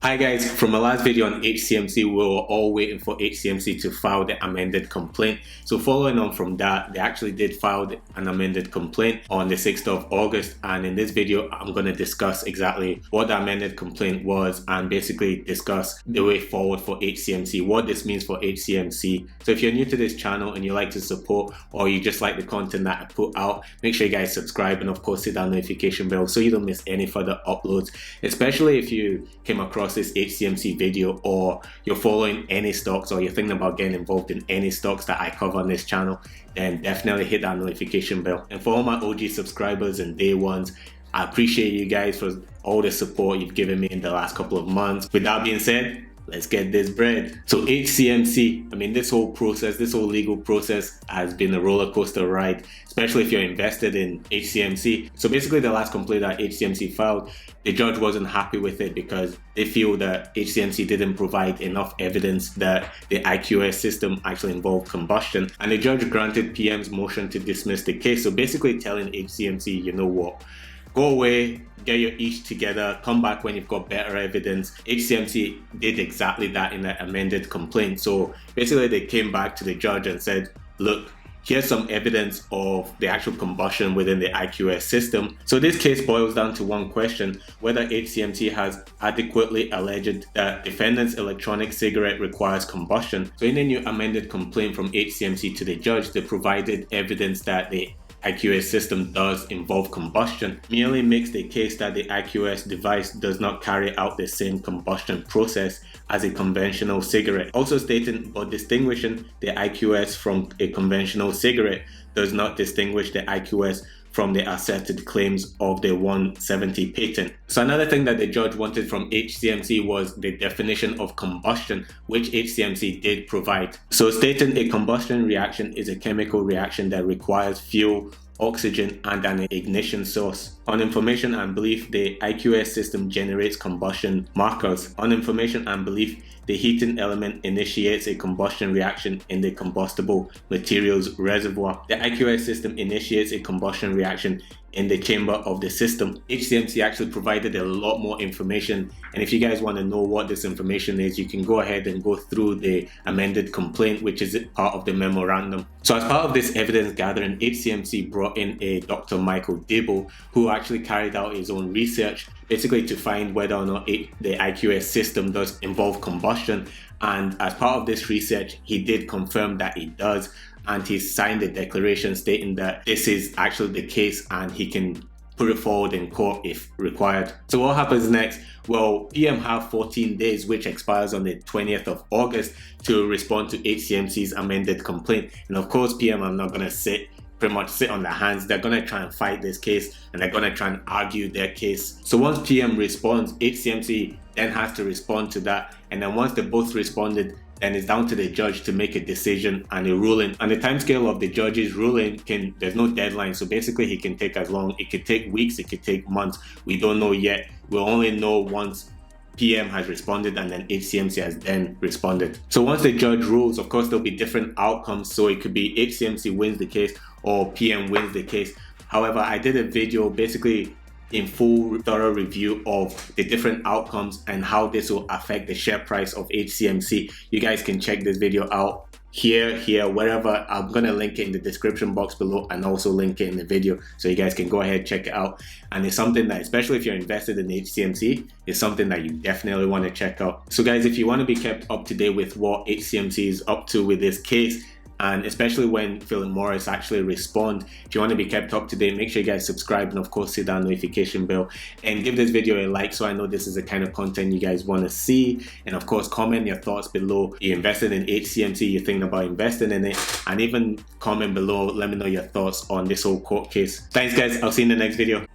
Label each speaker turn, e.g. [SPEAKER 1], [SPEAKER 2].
[SPEAKER 1] Hi guys, from my last video on HCMC, we were all waiting for HCMC to file the amended complaint. So following on from that, they actually did file an amended complaint on the 6th of August. And in this video, I'm going to discuss exactly what the amended complaint was and basically discuss the way forward for HCMC, what this means for HCMC. So if you're new to this channel and you like to support or you just like the content that I put out, make sure you guys subscribe and of course hit that notification bell so you don't miss any further uploads, especially if you came across this HCMC video or you're following any stocks or you're thinking about getting involved in any stocks that I cover on this channel, then definitely hit that notification bell. And for all my OG subscribers and day ones, I appreciate you guys for all the support you've given me in the last couple of months. With that being said, let's get this bread. So HCMC, I mean, this whole process, this whole legal process has been a roller coaster ride, especially if you're invested in HCMC. So basically the last complaint that HCMC filed, the judge wasn't happy with it because they feel that HCMC didn't provide enough evidence that the IQS system actually involved combustion. And the judge granted PM's motion to dismiss the case. So basically telling HCMC, you know what, go away, get your ish together, come back when you've got better evidence. HCMC did exactly that in the amended complaint. So basically they came back to the judge and said, look, here's some evidence of the actual combustion within the IQS system. So this case boils down to one question: whether HCMC has adequately alleged that defendant's electronic cigarette requires combustion. So in a new amended complaint from HCMC to the judge, they provided evidence that the IQS system does involve combustion, merely makes the case that the IQS device does not carry out the same combustion process as a conventional cigarette. Also stating, but distinguishing the IQS from a conventional cigarette does not distinguish the IQS from the asserted claims of the 170 patent. So another thing that the judge wanted from HCMC was the definition of combustion, which HCMC did provide. So stating a combustion reaction is a chemical reaction that requires fuel, oxygen, and an ignition source. On information and belief, the IQS system generates combustion markers. On information and belief, the heating element initiates a combustion reaction in the combustible materials reservoir. The IQS system initiates a combustion reaction in the chamber of the system. HCMC actually provided a lot more information, and if you guys want to know what this information is, you can go ahead and go through the amended complaint, which is part of the memorandum. So as part of this evidence gathering, HCMC brought in a Dr. Michael Dibble, who actually carried out his own research, basically to find whether or not the IQS system does involve combustion. And as part of this research, he did confirm that it does, and he signed a declaration stating that this is actually the case and he can put it forward in court if required. So what happens next? Well, PM have 14 days, which expires on the 20th of August, to respond to HCMC's amended complaint. And of course, PM are not going to pretty much sit on their hands. They're going to try and fight this case and they're going to try and argue their case. So once PM responds, HCMC then has to respond to that. And then once they both responded, then it's down to the judge to make a decision and a ruling. And the timescale of the judge's ruling there's no deadline. So basically he can take as long. It could take weeks, it could take months. We don't know yet. We'll only know once PM has responded and then HCMC has then responded. So once the judge rules, of course, there'll be different outcomes. So it could be HCMC wins the case or PM wins the case. However, I did a video basically in full thorough review of the different outcomes and how this will affect the share price of HCMC. You guys can check this video out here, wherever. I'm gonna link it in the description box below and also link it in the video so you guys can go ahead, check it out. And it's something that, especially if you're invested in HCMC, it's something that you definitely want to check out. So guys, if you want to be kept up to date with what HCMC is up to with this case, and especially when Philip Morris actually respond, if you want to be kept up to date, make sure you guys subscribe and of course hit that notification bell and give this video a like so I know this is the kind of content you guys want to see. And of course, comment your thoughts below. You invested in HCMC, you're thinking about investing in it, and even comment below, let me know your thoughts on this whole court case. Thanks guys, I'll see you in the next video.